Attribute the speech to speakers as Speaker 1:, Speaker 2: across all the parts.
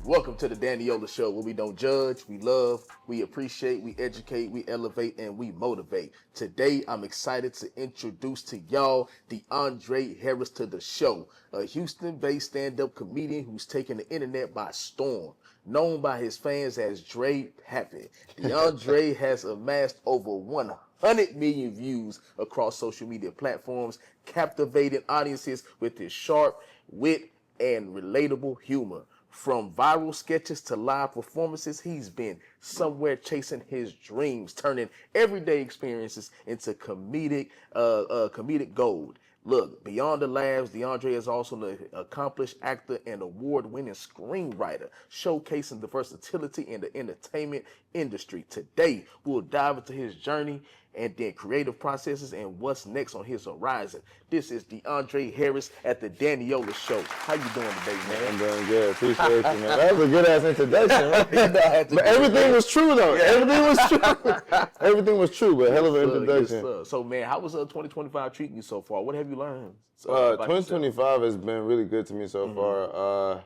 Speaker 1: Welcome to the Dannyola Show, where we don't judge, we love, we appreciate, we educate, we elevate, and we motivate. Today, I'm excited to introduce to y'all Dre Harris to the show, a Houston-based stand-up comedian who's taken the internet by storm. Known by his fans as Dre Pappy, Dre has amassed over 100 million views across social media platforms, captivating audiences with his sharp wit and relatable humor. From viral sketches to live performances, he's been somewhere chasing his dreams, turning everyday experiences into comedic gold. Look, beyond the laughs, Dre is also an accomplished actor and award-winning screenwriter, showcasing the versatility in the entertainment industry. Today, we'll dive into his journey and then creative processes and what's next on his horizon. This is Dre Harris at the Dannyola Show. How you doing today, man?
Speaker 2: I'm doing good. Appreciate you, man. That was a good-ass introduction, right? But everything was true, though. Yeah. Everything was true. Everything was true, but hell of an introduction.
Speaker 1: Yes, so, man, how was 2025 treating you so far? What have you learned?
Speaker 2: 2025 has been really good to me so far.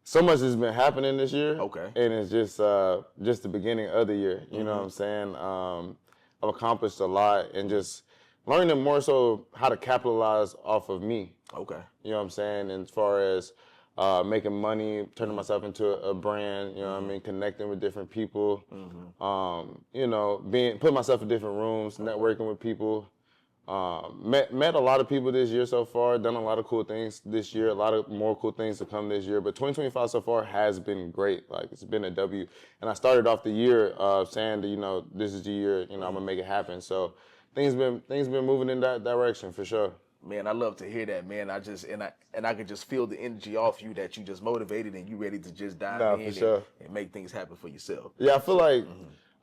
Speaker 2: So much has been happening this year.
Speaker 1: Okay.
Speaker 2: And it's just the beginning of the year. You know what I'm saying? I've accomplished a lot and just learning more so how to capitalize off of me.
Speaker 1: Okay.
Speaker 2: You know what I'm saying? And as far as making money, turning myself into a brand, you know what I mean, connecting with different people, you know, putting myself in different rooms, networking with people. Met a lot of people this year so far, done a lot of cool things this year, a lot of more cool things to come this year. But 2025 so far has been great. Like, it's been a W. And I started off the year saying that, you know, this is the year, you know, I'm gonna make it happen. So things been moving in that direction for sure.
Speaker 1: Man, I love to hear that, man. I could just feel the energy off you that you just motivated and you ready to just dive in and make things happen for yourself.
Speaker 2: Yeah, I feel like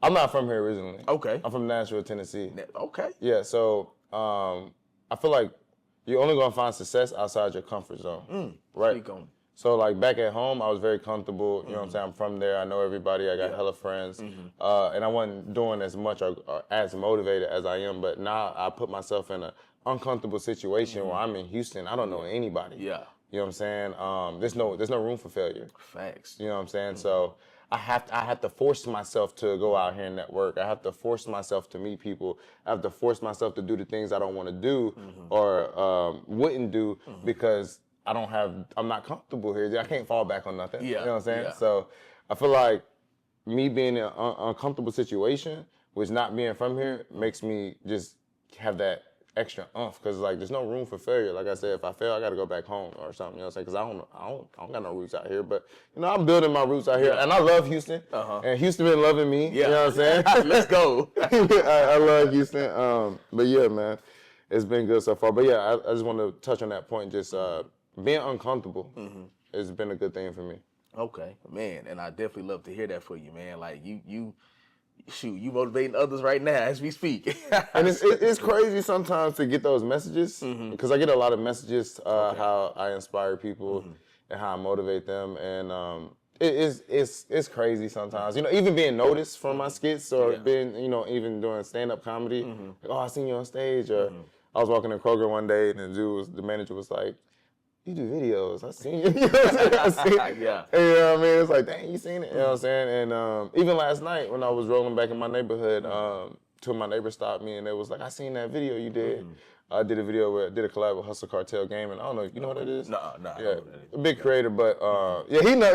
Speaker 2: I'm not from here originally.
Speaker 1: Okay.
Speaker 2: I'm from Nashville, Tennessee.
Speaker 1: Okay.
Speaker 2: Yeah, so I feel like you're only gonna find success outside your comfort zone, right? So like back at home, I was very comfortable. You know what I'm saying? I'm from there. I know everybody. I got hella friends, and I wasn't doing as much or as motivated as I am. But now I put myself in an uncomfortable situation where I'm in Houston. I don't know anybody.
Speaker 1: Yeah.
Speaker 2: You know what I'm saying? There's no room for failure.
Speaker 1: Facts.
Speaker 2: You know what I'm saying? So I have to force myself to go out here and network. I have to force myself to meet people. I have to force myself to do the things I don't want to do or wouldn't do because I'm not comfortable here. I can't fall back on nothing.
Speaker 1: Yeah.
Speaker 2: You know what I'm saying?
Speaker 1: Yeah.
Speaker 2: So I feel like me being in an uncomfortable situation, which not being from here, makes me just have that extra umph, because like there's no room for failure. Like I said, if I fail, I got to go back home or something. You know what I'm saying? Because I don't got no roots out here. But you know, I'm building my roots out here, and I love Houston. And Houston been loving me.
Speaker 1: Yeah.
Speaker 2: You know what I'm saying?
Speaker 1: Let's go.
Speaker 2: I love Houston. But yeah, man, it's been good so far. But yeah, I just want to touch on that point. Just being uncomfortable has been a good thing for me.
Speaker 1: Okay, man, and I definitely love to hear that for you, man. Like you motivating others right now as we speak.
Speaker 2: And it's crazy sometimes to get those messages, because I get a lot of messages how I inspire people and how I motivate them, and it's crazy sometimes. You know, even being noticed from my skits or being, you know, even doing stand-up comedy. Like, oh, I seen you on stage. Or I was walking in Kroger one day and the manager was like, you do videos. I seen you. You know what I'm saying?
Speaker 1: Yeah.
Speaker 2: And, you know what I mean? It's like, dang, you seen it? You know what I'm saying? And even last night when I was rolling back in my neighborhood, two of my neighbors stopped me and they was like, I seen that video you did. I did a collab with Hustle Cartel Gaming. I don't know, you know what that is?
Speaker 1: Nah.
Speaker 2: Yeah, a big creator, but yeah, he know.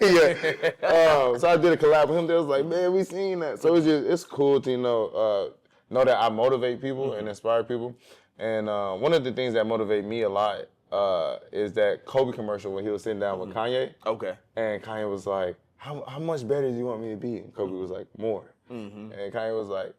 Speaker 2: Yeah. So I did a collab with him. They was like, man, we seen that. So it's cool to know that I motivate people and inspire people. And one of the things that motivate me a lot is that Kobe commercial when he was sitting down with Kanye.
Speaker 1: Okay.
Speaker 2: And Kanye was like, how much better do you want me to be? And Kobe was like, more. And Kanye was like,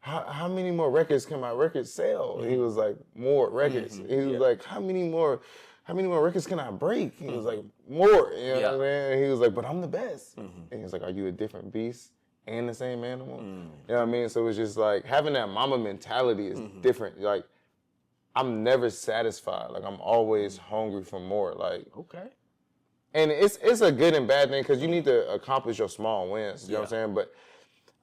Speaker 2: how many more records can my records sell? He was like, more records. He was like, how many more records can I break? He was like, more. You know what I mean? And he was like, but I'm the best. And he was like, are you a different beast and the same animal? You know what I mean? So it's just like having that mama mentality is different. Like, I'm never satisfied. Like, I'm always hungry for more. Like,
Speaker 1: okay.
Speaker 2: And it's a good and bad thing, because you need to accomplish your small wins. You know what I'm saying? But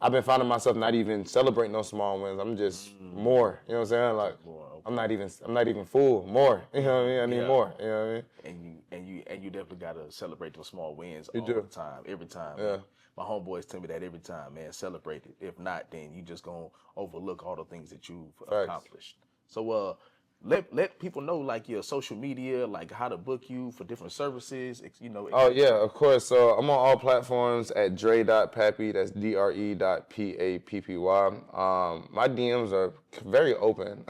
Speaker 2: I've been finding myself not even celebrating those small wins. I'm just more. You know what I'm saying? Like, I'm not even full. More. You know what I mean? I need more. You know what I mean?
Speaker 1: And you definitely gotta celebrate those small wins
Speaker 2: You
Speaker 1: all
Speaker 2: do.
Speaker 1: the time, every time.
Speaker 2: Yeah.
Speaker 1: Man. My homeboys tell me that every time, man. Celebrate it. If not, then you just gonna overlook all the things that you've accomplished. So let people know like your social media, like how to book you for different services. You know.
Speaker 2: Oh yeah, of course. So I'm on all platforms at Dre.Pappy. That's DRE.PAPPY. My DMs are very open.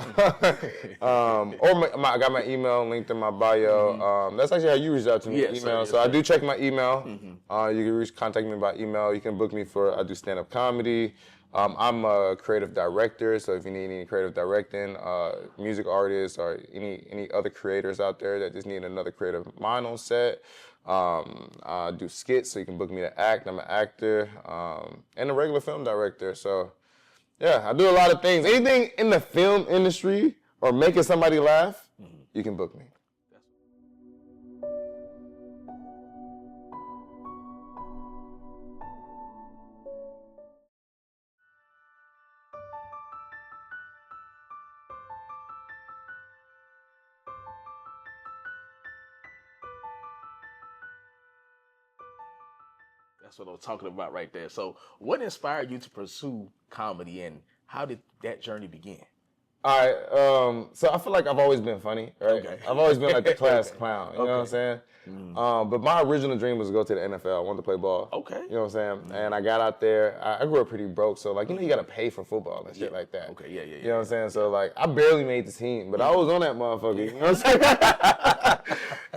Speaker 2: I got my email linked in my bio. That's actually how you reached out to me.
Speaker 1: Yes,
Speaker 2: email.
Speaker 1: sir, yes,
Speaker 2: I
Speaker 1: sir.
Speaker 2: do check my email. You can contact me by email. You can book me for I do stand-up comedy. I'm a creative director, so if you need any creative directing, music artists or any other creators out there that just need another creative mind on set, I do skits, so you can book me to act. I'm an actor and a regular film director. So yeah, I do a lot of things. Anything in the film industry or making somebody laugh, you can book me.
Speaker 1: That's what I'm talking about right there. So, what inspired you to pursue comedy, and how did that journey begin?
Speaker 2: All right, so I feel like I've always been funny, right?
Speaker 1: Okay.
Speaker 2: I've always been like the class clown, you know what I'm
Speaker 1: Okay.
Speaker 2: saying? But my original dream was to go to the NFL. I wanted to play ball.
Speaker 1: Okay.
Speaker 2: You know what I'm saying? And I got out there. I grew up pretty broke, so like, you got to pay for football and shit like that.
Speaker 1: Okay, yeah.
Speaker 2: You know what I'm saying? So like, I barely made the team, but I was on that motherfucker, you know what I'm saying?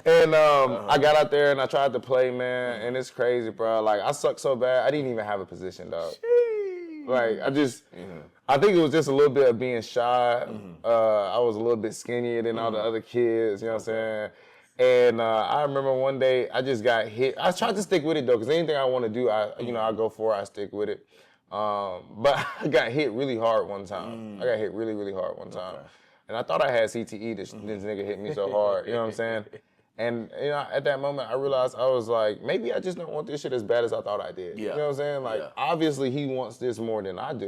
Speaker 2: And I got out there and I tried to play, man, and it's crazy, bro. Like, I sucked so bad, I didn't even have a position, dog. Like, I think it was just a little bit of being shy. I was a little bit skinnier than all the other kids, you know what I'm saying? And I remember one day I just got hit. I tried to stick with it though, because anything I want to do, I go for it, I stick with it. But I got hit really hard one time. I got hit really, really hard one time. And I thought I had CTE, this nigga hit me so hard, you know what I'm saying? And at that moment, I realized I was like, maybe I just don't want this shit as bad as I thought I did.
Speaker 1: Yeah.
Speaker 2: You know what I'm saying? Like, obviously he wants this more than I do.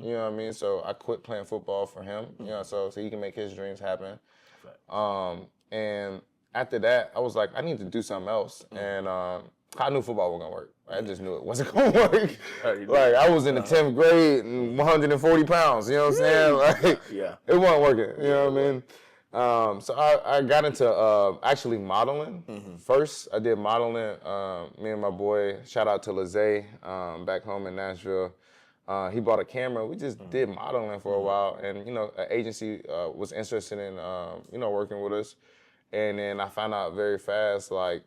Speaker 2: You know what I mean? So I quit playing football for him. You know, so he can make his dreams happen. And after that, I was like, I need to do something else. And I knew football wasn't gonna work. I just knew it wasn't gonna work. Like, I was in the 10th grade and 140 pounds. You know what I'm saying? Like, it wasn't working. You know what I mean? So I got into actually modeling. First, I did modeling. Me and my boy, shout out to Lizay, back home in Nashville. He bought a camera. We just did modeling for a while, and an agency was interested in working with us. And then I found out very fast, like,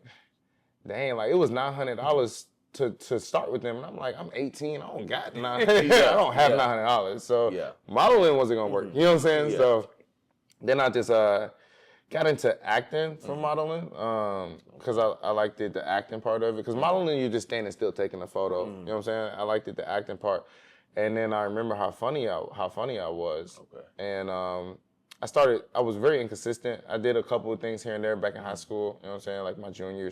Speaker 2: dang, like it was $900 to start with them, and I'm like, I'm 18, I don't got $900. I don't have $900, so modeling wasn't gonna work. You know what I'm saying? So then I just got into acting for modeling because I liked the acting part of it. Because modeling, you're just standing still taking a photo. You know what I'm saying? I liked the acting part, and then I remember how funny I was. And I was very inconsistent. I did a couple of things here and there back in high school. You know what I'm saying? Like my junior year,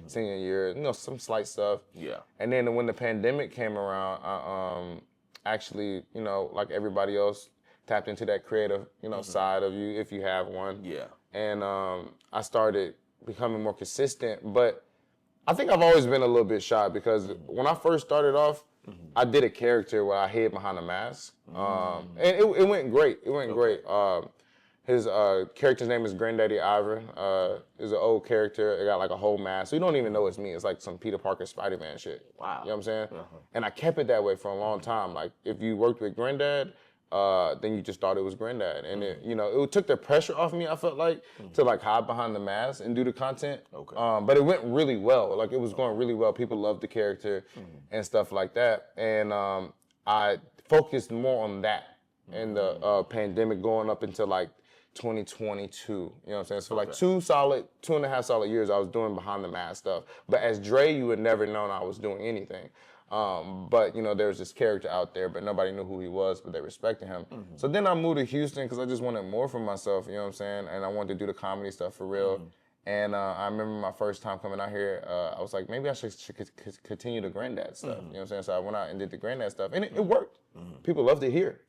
Speaker 2: senior year. Some slight stuff. Yeah. And then when the pandemic came around, I actually, like everybody else, tapped into that creative, side of you if you have one. Yeah. And I started becoming more consistent, but I think I've always been a little bit shy because when I first started off, I did a character where I hid behind a mask, and it went great. It went great. His character's name is Granddaddy Ivan. It's an old character. It got like a whole mask, so you don't even know it's me. It's like some Peter Parker Spider-Man shit. Wow. You know what I'm saying? And I kept it that way for a long time. Like if you worked with Granddad, then you just thought it was Granddad. And it took the pressure off me, I felt like, to like hide behind the mask and do the content. But it went really well. Like it was going really well. People loved the character and stuff like that. And I focused more on that in the pandemic going up until like 2022. You know what I'm saying? So like 2.5 solid years I was doing behind the mask stuff. But as Dre, you would never known I was doing anything. But there was this character out there, but nobody knew who he was, but they respected him. So then I moved to Houston because I just wanted more for myself, you know what I'm saying? And I wanted to do the comedy stuff for real. And I remember my first time coming out here, I was like, maybe I should continue the Granddad stuff, you know what I'm saying? So I went out and did the Granddad stuff, and it worked. People loved it here.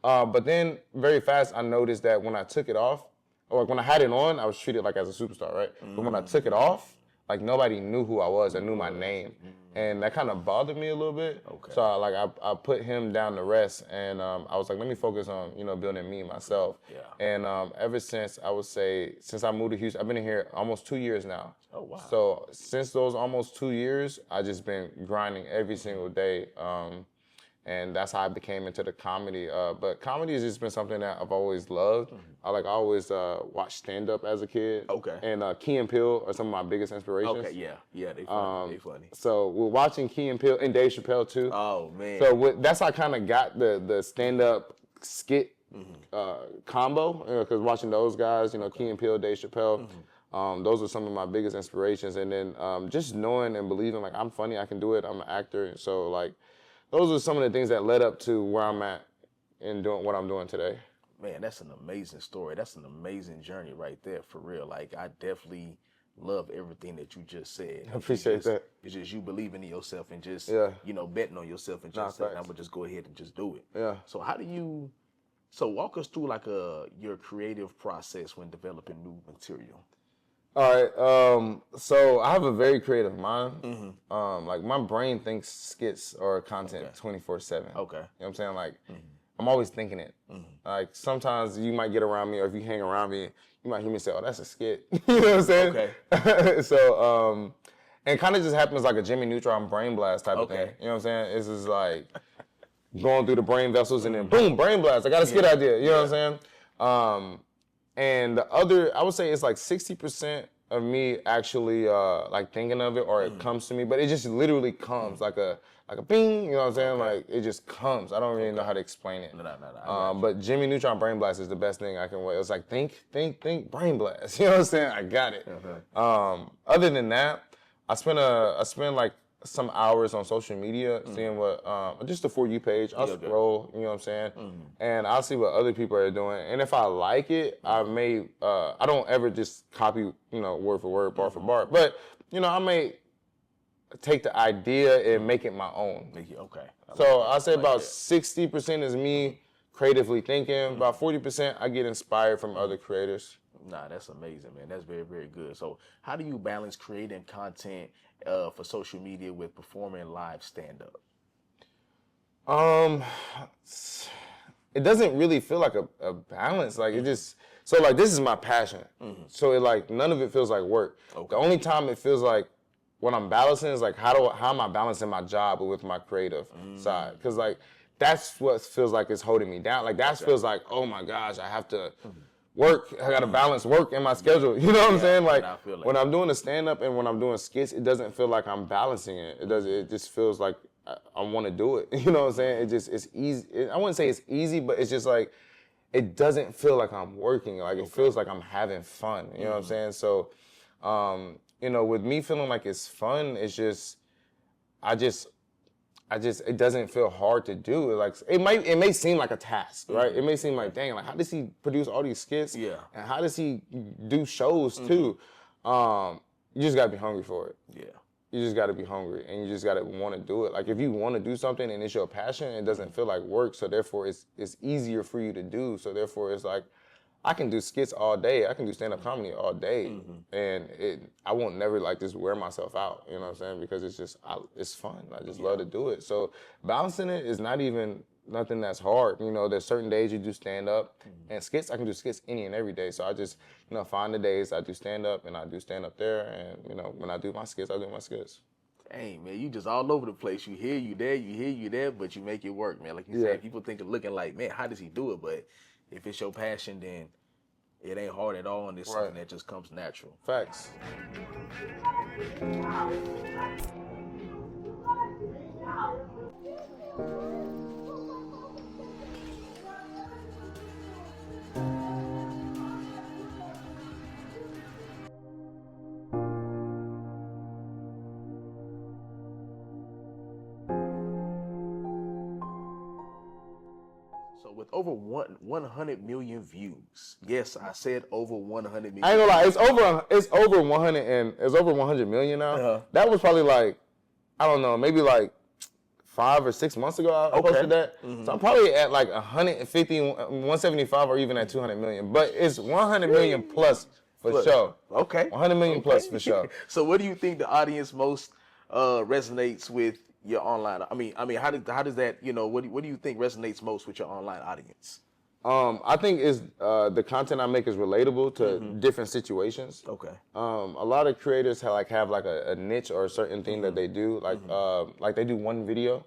Speaker 2: But then very fast, I noticed that when I took it off, or when I had it on, I was treated like as a superstar, right? But when I took it off, like nobody knew who I was. I knew my name, and that kind of bothered me a little bit.
Speaker 1: Okay.
Speaker 2: So I put him down to rest, and I was like, let me focus on building me myself.
Speaker 1: Yeah.
Speaker 2: And ever since, I would say, since I moved to Houston, I've been here almost 2 years now.
Speaker 1: Oh wow.
Speaker 2: So since those almost 2 years, I just been grinding every single day. And that's how I became into the comedy. But comedy has just been something that I've always loved. I always watched stand up as a kid.
Speaker 1: Okay.
Speaker 2: And Key and Peele are some of my biggest inspirations.
Speaker 1: Okay, yeah, they funny. They funny.
Speaker 2: So we're watching Key and Peele and Dave Chappelle too.
Speaker 1: Oh man.
Speaker 2: So that's how I kind of got the stand up skit combo, because watching those guys, Key and Peele, Dave Chappelle. Those are some of my biggest inspirations. And then just knowing and believing like I'm funny, I can do it. I'm an actor. So like, those are some of the things that led up to where I'm at in doing what I'm doing today.
Speaker 1: Man, that's an amazing story. That's an amazing journey right there, for real. Like, I definitely love everything that you just said.
Speaker 2: I appreciate that.
Speaker 1: It's just you believing in yourself and just, betting on yourself and just saying, I'm going to just go ahead and just do it.
Speaker 2: Yeah.
Speaker 1: So so walk us through like your creative process when developing new material.
Speaker 2: All right, so I have a very creative mind. Like my brain thinks skits or content 24/7.
Speaker 1: Okay.
Speaker 2: You know what I'm saying? Like I'm always thinking it. Like sometimes you might get around me, or if you hang around me, you might hear me say, "Oh, that's a skit." You know what I'm saying?
Speaker 1: Okay.
Speaker 2: So, and it kind of just happens like a Jimmy Neutron brain blast type of thing.
Speaker 1: Okay.
Speaker 2: You know what I'm saying? It's just like going through the brain vessels and then boom, brain blast. I got a skit idea. You know what I'm saying? And the other, I would say it's like 60% of me actually like thinking of it, or it comes to me, but it just literally comes like a bing, you know what I'm saying? Like it just comes. I don't really know how to explain it.
Speaker 1: No.
Speaker 2: But Jimmy Neutron brain blast is the best thing I can wait. It's like think, brain blast. You know what I'm saying? I got it. Other than that, I spend like some hours on social media seeing what just the For You page. I'll scroll, you know what I'm saying? And I'll see what other people are doing. And if I like it, I may I don't ever just copy, word for word, bar for bar. But, I may take the idea and make it my own.
Speaker 1: Okay.
Speaker 2: So I say about 60% is me creatively thinking, about 40% I get inspired from other creators.
Speaker 1: Nah, that's amazing, man. That's very, very good. So how do you balance creating content for social media with performing live stand-up?
Speaker 2: It doesn't really feel like a balance. Like it just, so like this is my passion. So it like, none of it feels like work. Okay. The only time it feels like what I'm balancing is like, how am I balancing my job with my creative side? Cause like, that's what feels like it's holding me down. Like that feels like, oh my gosh, I have to work. I got to balance work in my schedule. You know what I'm saying? Like when I'm doing a stand-up and when I'm doing skits, it doesn't feel like I'm balancing it. It just feels like I want to do it. You know what I'm saying? It's easy. I wouldn't say it's easy, but it's just like, it doesn't feel like I'm working. Like it feels like I'm having fun. You know what I'm saying? So, with me feeling like it's fun, it's just, it doesn't feel hard to do. Like it may seem like a task, right? It may seem like, dang, like how does he produce all these skits?
Speaker 1: Yeah.
Speaker 2: And how does he do shows too? You just gotta be hungry for it.
Speaker 1: Yeah.
Speaker 2: You just gotta be hungry, and you just gotta want to do it. Like if you want to do something and it's your passion, it doesn't feel like work. So therefore, it's easier for you to do. So therefore, it's like I can do skits all day. I can do stand-up comedy all day, and I won't never like just wear myself out. You know what I'm saying? Because it's just it's fun. I just love to do it. So balancing it is not even nothing that's hard. There's certain days you do stand-up and skits. I can do skits any and every day. So I just find the days I do stand-up and I do stand-up there, and when I do my skits, I do my skits.
Speaker 1: Hey man, you just all over the place. You hear you there, but you make it work, man. Like you said, people think of looking like, man, how does he do it? But if it's your passion, then it ain't hard at all, and it's something that just comes natural.
Speaker 2: Facts.
Speaker 1: So with over 100 million views, yes, I said over 100 million.
Speaker 2: I ain't gonna lie, it's over 100 million now. That was probably like, I don't know, maybe like 5 or 6 months ago I posted that. So I'm probably at like 150, 175, or even at 200 million. But it's 100 million plus for sure.
Speaker 1: Okay.
Speaker 2: 100 million plus for sure.
Speaker 1: So what do you think the audience most resonates with your online? I mean, how does that, what do you think resonates most with your online audience?
Speaker 2: I think is the content I make is relatable to different situations.
Speaker 1: Okay.
Speaker 2: A lot of creators have like a niche or a certain thing that they do, like they do one video,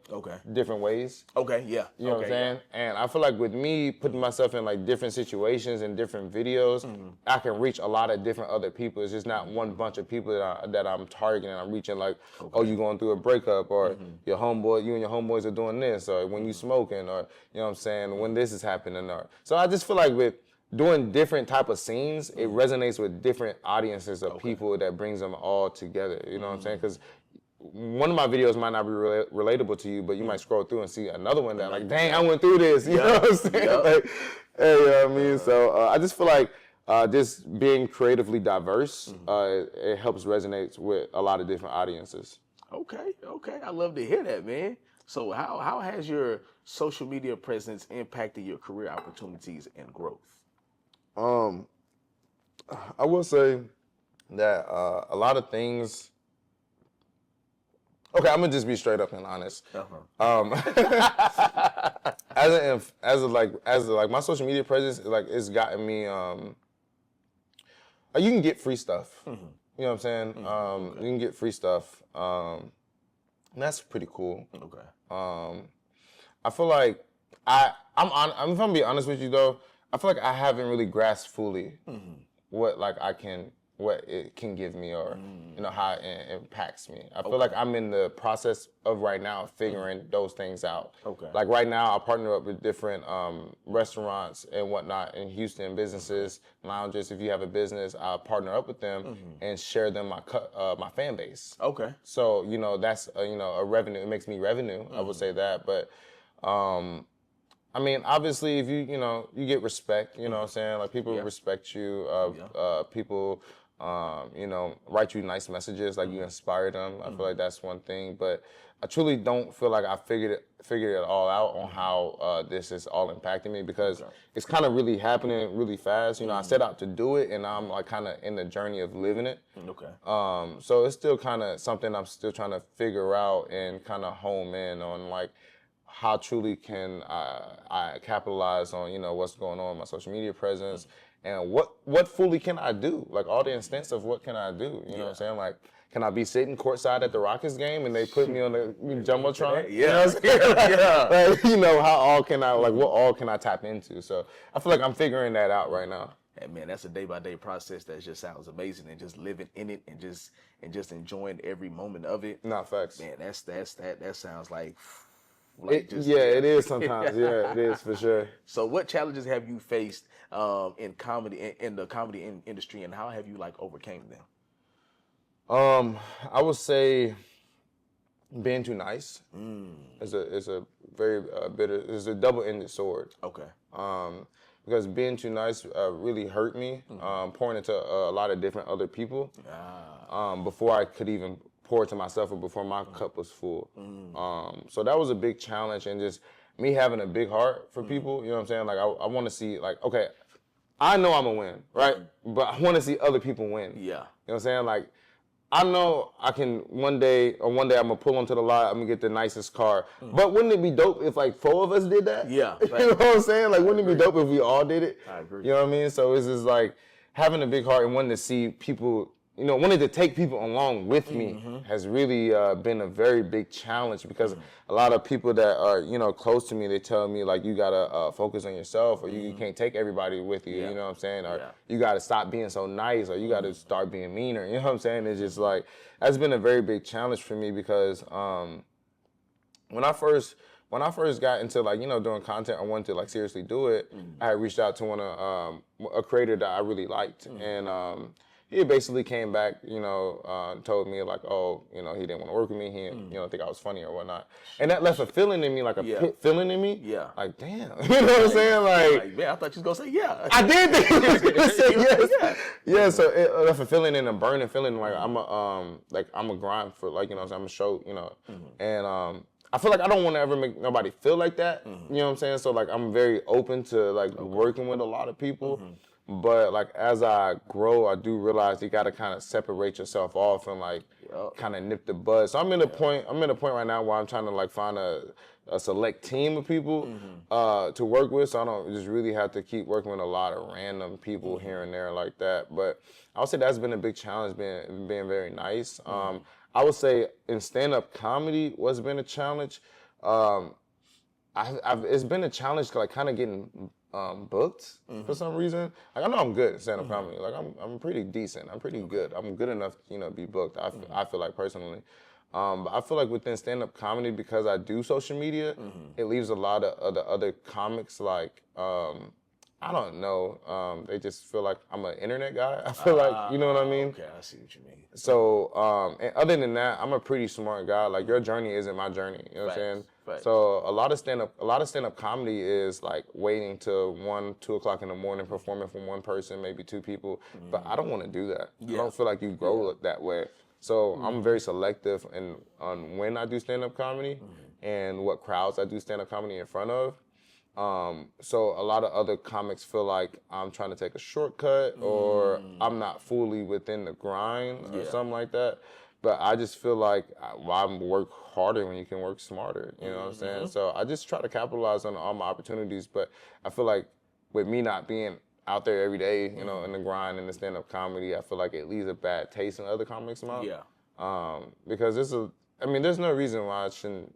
Speaker 2: different ways.
Speaker 1: Okay, yeah.
Speaker 2: You know what I'm saying? And I feel like with me putting myself in like different situations and different videos, I can reach a lot of different other people. It's just not one bunch of people that I'm targeting. I'm reaching like, oh, you going through a breakup, or you and your homeboys are doing this, or when you smoking, or you know what I'm saying, when this is happening, or so I just feel like with doing different type of scenes, it resonates with different audiences of people that brings them all together. You know what I'm saying? Because one of my videos might not be relatable to you, but you might scroll through and see another one that like, dang, I went through this. You know what I'm saying? Like, hey, you know what I mean? So I just feel like just being creatively diverse, it helps resonate with a lot of different audiences.
Speaker 1: Okay. I love to hear that, man. So how has your social media presence impacted your career opportunities and growth?
Speaker 2: I will say that a lot of things. Okay, I'm gonna just be straight up and honest. As of my social media presence, like it's gotten me. You can get free stuff. You know what I'm saying? You can get free stuff. And that's pretty cool.
Speaker 1: Okay.
Speaker 2: I feel like if I'm gonna be honest with you though, I feel like I haven't really grasped fully what it can give me, or how it impacts me. I feel like I'm in the process of right now figuring those things out.
Speaker 1: Okay.
Speaker 2: Like right now, I partner up with different restaurants and whatnot in Houston, businesses, lounges. If you have a business, I'll partner up with them and share them my fan base.
Speaker 1: Okay.
Speaker 2: So that's a revenue. It makes me revenue. I would say that, but. I mean, obviously, if you get respect, you know what I'm saying? Like, people respect you, people, write you nice messages, like you inspire them. I feel like that's one thing, but I truly don't feel like I figured it all out on how this is all impacting me, because it's kind of really happening really fast. I set out to do it, and I'm like kind of in the journey of living it.
Speaker 1: Okay.
Speaker 2: So it's still kind of something I'm still trying to figure out and kind of home in on, like, how truly can I capitalize on, what's going on in my social media presence, and what fully can I do? Like, all the instance of what can I do? You know what I'm saying? Like, can I be sitting courtside at the Rockets game and they put me on the Jumbotron?
Speaker 1: Yeah.
Speaker 2: You know what I'm saying? Like, how all can I, like, what all can I tap into? So I feel like I'm figuring that out right now.
Speaker 1: Hey, man, that's a day-by-day process that just sounds amazing, and just living in it and just enjoying every moment of it.
Speaker 2: Not facts.
Speaker 1: Man, that sounds like
Speaker 2: it is sometimes. Yeah, it is for sure.
Speaker 1: So what challenges have you faced in comedy, in the comedy industry, and how have you overcame them?
Speaker 2: I would say being too nice is a very bitter. It's a double-ended sword.
Speaker 1: Okay.
Speaker 2: Because being too nice really hurt me. Pouring into a lot of different other people. Before I could even pour to myself, or before my cup was full. So that was a big challenge, and just me having a big heart for people, you know what I'm saying? Like, I want to see, like, okay, I know I'm going to win, right? But I want to see other people win.
Speaker 1: Yeah.
Speaker 2: You know what I'm saying? Like, I know I can one day I'm going to pull onto the lot, I'm going to get the nicest car. But wouldn't it be dope if, like, 4 of us did that?
Speaker 1: Yeah.
Speaker 2: You know what I'm saying? Like, wouldn't it be dope if we all did it?
Speaker 1: I agree.
Speaker 2: You know what I mean? So it's just like having a big heart and wanting to see people, wanting to take people along with me has really been a very big challenge, because a lot of people that are, close to me, they tell me, like, you got to focus on yourself, or you can't take everybody with you, you know what I'm saying? Or you got to stop being so nice, or you got to start being meaner, you know what I'm saying? It's just like, that's been a very big challenge for me, because when I first got into, like, doing content, I wanted to, like, seriously do it. I had reached out to a creator that I really liked, and he basically came back, told me, like, oh, he didn't want to work with me. He didn't think I was funny or whatnot. And that left a feeling in me, like a pit feeling in me.
Speaker 1: Yeah.
Speaker 2: Like, damn. You know what I'm saying? Like,
Speaker 1: man, I thought you was going to say yeah.
Speaker 2: I did think you was going to say yes. Yeah, so it left a feeling and a burning feeling, like, I'm a grind for, like, I'm a show, and I feel like I don't want to ever make nobody feel like that. You know what I'm saying? So like I'm very open to like working with a lot of people. But like as I grow, I do realize you got to kind of separate yourself off and like kind of nip the bud. So I'm in a point right now where I'm trying to like find a select team of people to work with. So I don't just really have to keep working with a lot of random people here and there like that. But I would say that's been a big challenge, being very nice. I would say in stand-up comedy, what's been a challenge? It's been a challenge like kind of getting booked for some reason. Like I know I'm good at stand-up comedy. Like I'm pretty decent. I'm pretty good. I'm good enough, to be booked. I feel like personally. But I feel like within stand-up comedy, because I do social media, it leaves a lot of the other comics like I don't know. They just feel like I'm an internet guy. I feel like, you know what I mean?
Speaker 1: Okay, I see what you mean.
Speaker 2: So, and other than that, I'm a pretty smart guy. Like your journey isn't my journey. You know what I'm saying?
Speaker 1: Facts.
Speaker 2: So a lot of stand-up comedy is like waiting till 1, 2 o'clock in the morning, performing for one person, maybe two people. But I don't want to do that. I don't feel like you grow that way. So I'm very selective on when I do stand-up comedy and what crowds I do stand-up comedy in front of. So a lot of other comics feel like I'm trying to take a shortcut or I'm not fully within the grind or something like that. But I just feel like I work harder when you can work smarter, you know what I'm saying? So I just try to capitalize on all my opportunities, but I feel like with me not being out there every day, in the grind and the stand-up comedy, I feel like it leaves a bad taste in other comics' mouth.
Speaker 1: Yeah.
Speaker 2: Because there's no reason why I shouldn't,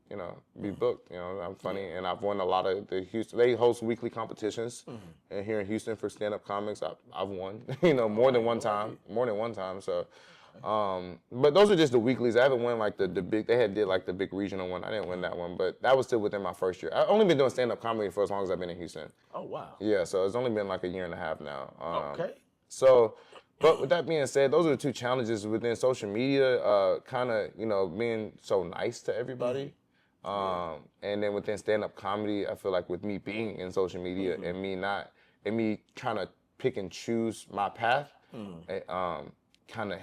Speaker 2: be booked. I'm funny, and I've won a lot of the Houston. They host weekly competitions, and here in Houston for stand-up comics, I've won, more than one time. So, but those are just the weeklies. I haven't won like the big. They did like the big regional one. I didn't win that one, but that was still within my first year. I've only been doing stand-up comedy for as long as I've been in Houston.
Speaker 1: Oh wow.
Speaker 2: Yeah, so it's only been like a year and a half now.
Speaker 1: Okay.
Speaker 2: So. But with that being said, those are the two challenges within social media, kind of, being so nice to everybody. And then within stand-up comedy, I feel like with me being in social media and me trying to pick and choose my path, it kind of,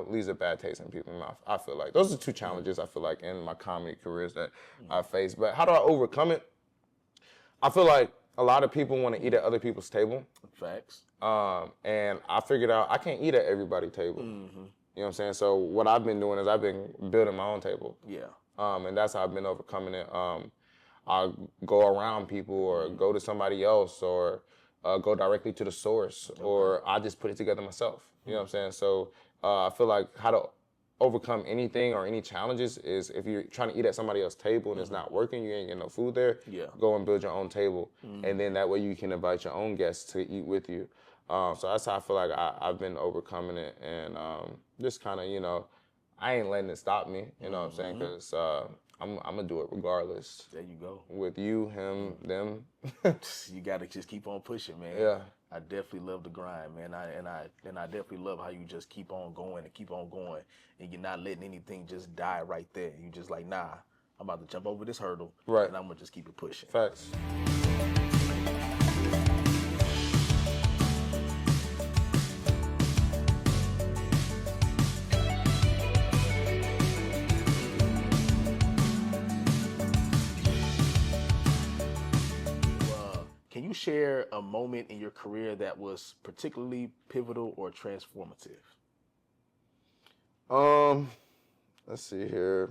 Speaker 2: leaves a bad taste in people's mouth. I feel like those are two challenges I feel like in my comedy careers that I face. But how do I overcome it? I feel like a lot of people want to eat at other people's table.
Speaker 1: Facts.
Speaker 2: And I figured out I can't eat at everybody's table. You know what I'm saying? So what I've been doing is I've been building my own table.
Speaker 1: Yeah.
Speaker 2: And that's how I've been overcoming it. I go around people or go to somebody else or go directly to the source or I just put it together myself. You know what I'm saying? So I feel like how to overcome anything or any challenges is if you're trying to eat at somebody else's table and it's not working, you ain't getting no food there, go and build your own table. And then that way you can invite your own guests to eat with you. So that's how I feel like I've been overcoming it and just kind of, I ain't letting it stop me, you know what I'm saying? Because I'm going to do it regardless.
Speaker 1: There you go.
Speaker 2: With you, him, them.
Speaker 1: You got to just keep on pushing, man.
Speaker 2: Yeah.
Speaker 1: I definitely love the grind, man. I definitely love how you just keep on going, and you're not letting anything just die right there. You just like, nah, I'm about to jump over this hurdle,
Speaker 2: right?
Speaker 1: And I'm gonna just keep it pushing.
Speaker 2: Facts.
Speaker 1: Can you share a moment in your career that was particularly pivotal or transformative?
Speaker 2: Let's see here.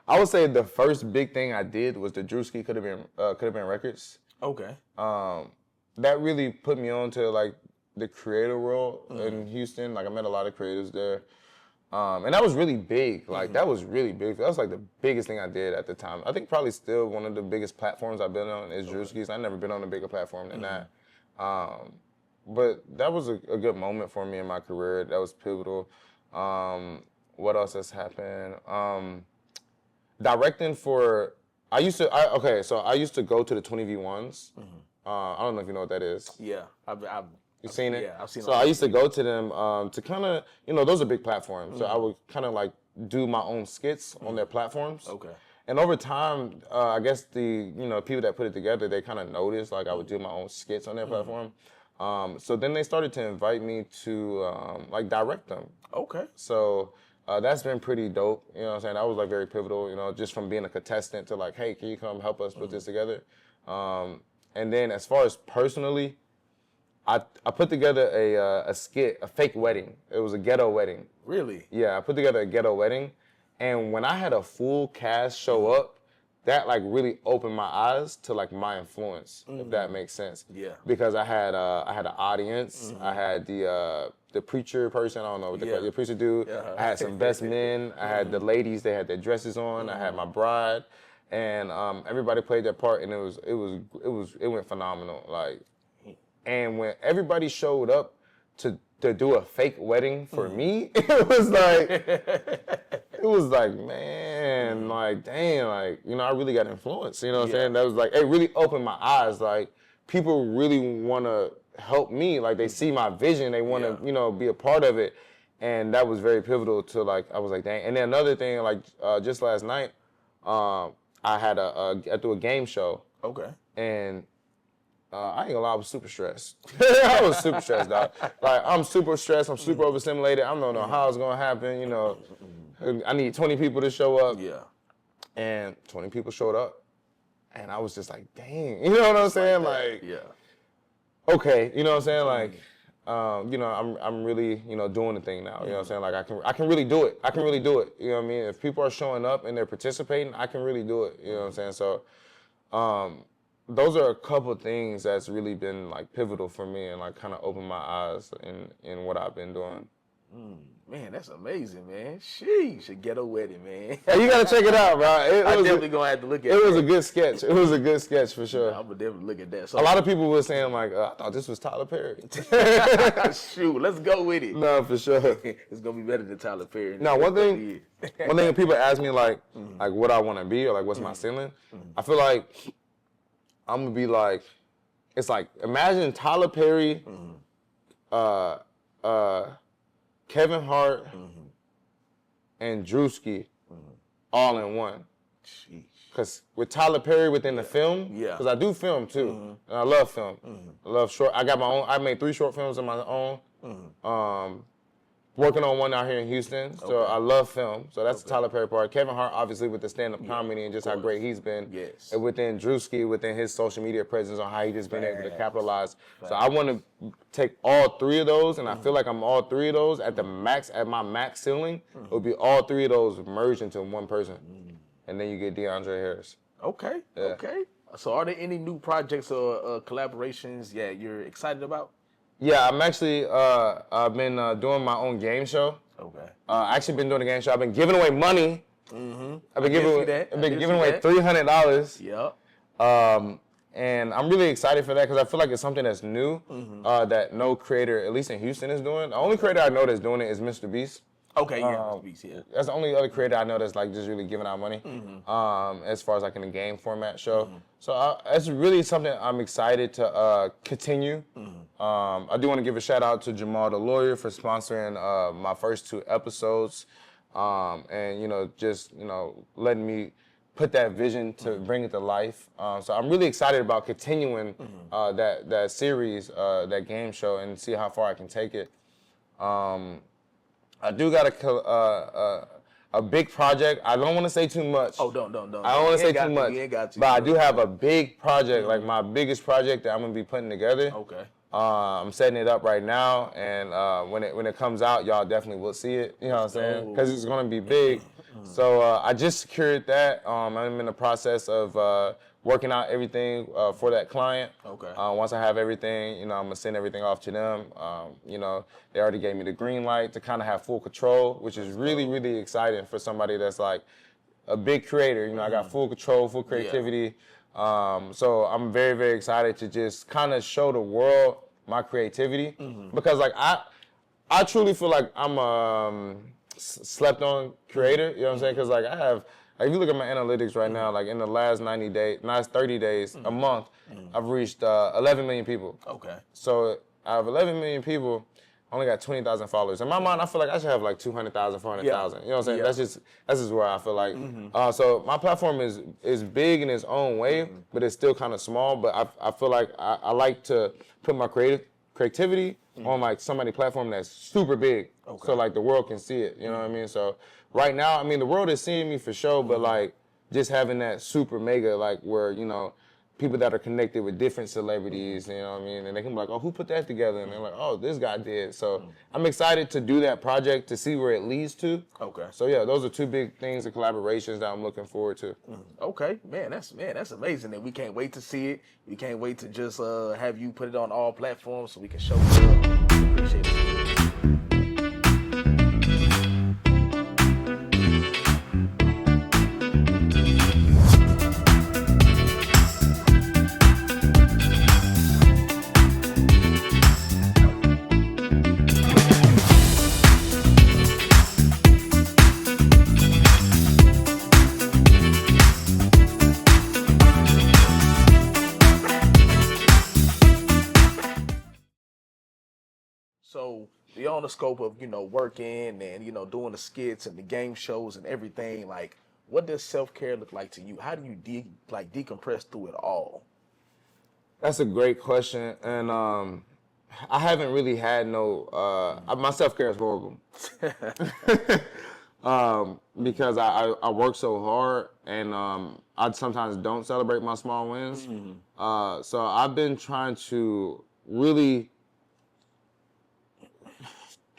Speaker 2: I would say the first big thing I did was the Drewski could have been records.
Speaker 1: Okay.
Speaker 2: That really put me on to like the creator world in Houston. Like I met a lot of creators there. And that was really big. Like that was really big. That was like the biggest thing I did at the time. I think probably still one of the biggest platforms I've been on is Drewski's. I've never been on a bigger platform than that. But that was a good moment for me in my career. That was pivotal. What else has happened? Directing for, I used to go to the 20v1s. I don't know if you know what that is.
Speaker 1: Yeah,
Speaker 2: You seen it?
Speaker 1: Yeah, I've seen it.
Speaker 2: So I used to go to them to kind of, those are big platforms. So I would kind of like do my own skits on their platforms.
Speaker 1: Okay.
Speaker 2: And over time, I guess the people that put it together, they kind of noticed like I would do my own skits on their platform. So then they started to invite me to like direct them.
Speaker 1: Okay.
Speaker 2: So that's been pretty dope. You know what I'm saying? That was like very pivotal, you know, just from being a contestant to like, hey, can you come help us put this together? And then as far as personally, I put together a skit, a fake wedding. It was a ghetto wedding.
Speaker 1: Really?
Speaker 2: Yeah, I put together a ghetto wedding. And when I had a full cast show up, that like really opened my eyes to like my influence, if that makes sense.
Speaker 1: Yeah.
Speaker 2: Because I had an audience. I had the preacher person, I don't know what the preacher dude. I had some best men. I had the ladies, they had their dresses on. I had my bride. And everybody played their part, and it went phenomenal. Like, and when everybody showed up to do a fake wedding for me, it was like, man, like, dang, like, you know, I really got influence, you know what I'm saying? That was like, it really opened my eyes. Like, people really want to help me. Like, they see my vision. They want to, you know, be a part of it. And that was very pivotal to, like, I was like, dang. And then another thing, like, just last night, I had I threw a game show.
Speaker 1: Okay.
Speaker 2: And I ain't gonna lie, I was super stressed. I was super stressed, dog. Like, I'm super stressed. I'm super overstimulated. I don't know how it's gonna happen. You know, I need 20 people to show up.
Speaker 1: Yeah.
Speaker 2: And 20 people showed up, and I was just like, dang. You know what I'm saying? Like,
Speaker 1: yeah.
Speaker 2: Okay. You know what I'm saying? Like, you know, I'm really, you know, doing the thing now. You know what I'm saying? Like, I can really do it. I can really do it. You know what I mean? If people are showing up and they're participating, I can really do it. You know what I'm saying? So, those are a couple of things that's really been like pivotal for me and like kind of opened my eyes in what I've been doing.
Speaker 1: Man, that's amazing, man. Sheesh, a ghetto wedding, man.
Speaker 2: Hey, you gotta check it out, bro.
Speaker 1: I'm definitely gonna have to look at it.
Speaker 2: It was a good sketch. It was a good sketch for sure.
Speaker 1: I'm gonna definitely look at that. So,
Speaker 2: a lot of people were saying like, I thought this was Tyler Perry.
Speaker 1: Shoot, let's go with it.
Speaker 2: No, for sure.
Speaker 1: It's gonna be better than Tyler Perry.
Speaker 2: Now, one thing when people ask me like what I want to be or like what's my ceiling, I feel like I'm gonna be like, it's like, imagine Tyler Perry, Kevin Hart, and Drewski all in one.
Speaker 1: Sheesh.
Speaker 2: Because with Tyler Perry within the film,
Speaker 1: Yeah.
Speaker 2: because I do film too, and I love film. I love short. I got my own. I made 3 short films of my own. Working on one out here in Houston, so I love film. So that's the Tyler Perry part. Kevin Hart, obviously, with the stand-up comedy and just how great he's been.
Speaker 1: Yes.
Speaker 2: And within Drewski, within his social media presence on how he just been able to capitalize. So I want to take all 3 of those, and I feel like I'm all 3 of those at the max, at my max ceiling. It would be all 3 of those merged into one person, and then you get DeAndre Harris.
Speaker 1: Okay. Yeah. Okay. So are there any new projects or collaborations? Yeah, you're excited about?
Speaker 2: Yeah, I'm actually, I've been doing my own game show.
Speaker 1: Okay.
Speaker 2: I actually been doing a game show. I've been giving away money. I've been giving away $300.
Speaker 1: Yep.
Speaker 2: And I'm really excited for that because I feel like it's something that's new that no creator, at least in Houston, is doing. The only creator I know that's doing it is Mr. Beast.
Speaker 1: Okay, yeah, yeah.
Speaker 2: That's the only other creator I know that's like just really giving out money as far as like in a game format show. So it's really something I'm excited to continue. I do want to give a shout out to Jamal the Lawyer for sponsoring my first 2 episodes and, you know, just, you know, letting me put that vision to bring it to life. So I'm really excited about continuing that series, that game show, and see how far I can take it. I do got a big project. I don't want to say too much.
Speaker 1: Oh, don't.
Speaker 2: I don't want to say too much.
Speaker 1: You ain't got to.
Speaker 2: But I do have a big project, like my biggest project that I'm gonna be putting together.
Speaker 1: Okay.
Speaker 2: I'm setting it up right now, and when it comes out, y'all definitely will see it. You know what I'm saying? Because it's gonna be big. So I just secured that. I'm in the process of working out everything for that client.
Speaker 1: Okay.
Speaker 2: Once I have everything, you know, I'm gonna send everything off to them. You know, they already gave me the green light to kind of have full control, which is really, really exciting for somebody that's like a big creator. You know, I got full control, full creativity. So I'm very, very excited to just kind of show the world my creativity because like I truly feel like I'm a slept on creator. You know what I'm saying? Because like I have. Like if you look at my analytics right now, like in the last 30 days, a month, I've reached 11 million people.
Speaker 1: Okay. So
Speaker 2: I have 11 million people, I only got 20,000 followers. In my mind, I feel like I should have like 200,000, 400,000. You know what I'm saying? That's just where I feel like. So my platform is big in its own way, but it's still kind of small. But I feel like I like to put my creativity on like somebody's platform that's super big, so like the world can see it. You know what I mean? So right now, I mean, the world is seeing me for sure, but like just having that super mega, like where people that are connected with different celebrities, you know what I mean? And they can be like, oh, who put that together? And they're like, oh, this guy did. So I'm excited to do that project to see where it leads to.
Speaker 1: Okay.
Speaker 2: So yeah, those are two big things and collaborations that I'm looking forward to.
Speaker 1: Okay, man, that's amazing, and we can't wait to see it. We can't wait to just have you put it on all platforms so we can show love. We appreciate it. So beyond the scope of working and doing the skits and the game shows and everything, like what does self-care look like to you? How do you decompress through it all?
Speaker 2: That's a great question, and I haven't really had no. My self-care is horrible because I work so hard, and I sometimes don't celebrate my small wins. So I've been trying to really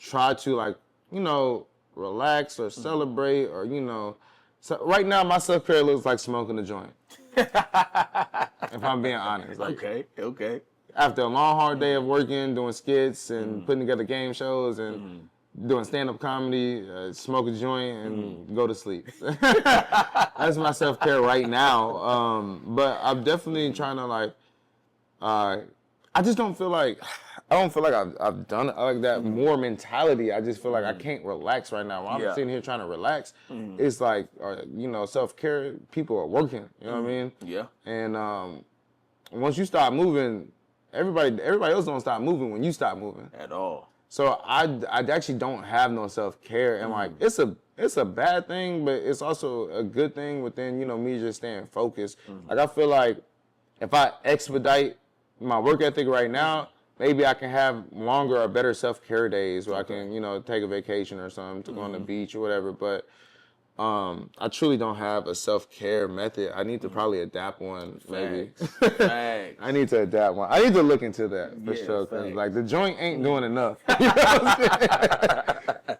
Speaker 2: try to relax or celebrate or So right now my self-care looks like smoking a joint. If I'm being honest. Like,
Speaker 1: okay.
Speaker 2: After a long hard day of working, doing skits and putting together game shows and doing stand-up comedy, smoke a joint and go to sleep. That's my self-care right now. But I'm definitely trying to I just don't feel like I've done it like that more mentality. I just feel like I can't relax right now. When I'm sitting here trying to relax, it's like, self-care, people are working, you know what I mean?
Speaker 1: Yeah.
Speaker 2: And once you start moving, everybody else don't stop moving when you stop moving.
Speaker 1: At all.
Speaker 2: So I actually don't have no self-care, and it's a bad thing, but it's also a good thing within, me just staying focused. Like I feel like if I expedite my work ethic right now, maybe I can have longer or better self-care days where I can, take a vacation or something to go on the beach or whatever. But I truly don't have a self-care method. I need to probably adapt one, maybe.
Speaker 1: Facts.
Speaker 2: I need to adapt one. I need to look into that for sure. Cause the joint ain't doing enough. You know what I'm saying?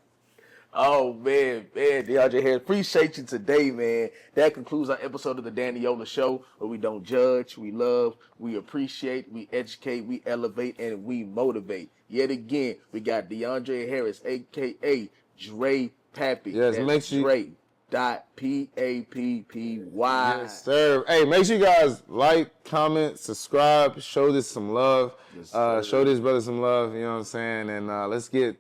Speaker 1: Oh, man, DeAndre Harris, appreciate you today, man. That concludes our episode of the Dannyola Show, where we don't judge, we love, we appreciate, we educate, we elevate, and we motivate. Yet again, we got DeAndre Harris, a.k.a. Dre Pappy.
Speaker 2: Yes,
Speaker 1: that's
Speaker 2: make sure
Speaker 1: Dre. Pappy.
Speaker 2: Yes, sir. Hey, make sure you guys like, comment, subscribe, show this some love. Yes, show this brother some love, you know what I'm saying? And let's get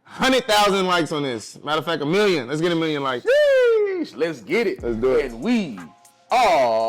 Speaker 2: 100,000 likes on this. Matter of fact, 1 million. Let's get 1 million likes.
Speaker 1: Sheesh, let's get it.
Speaker 2: Let's do it.
Speaker 1: And we are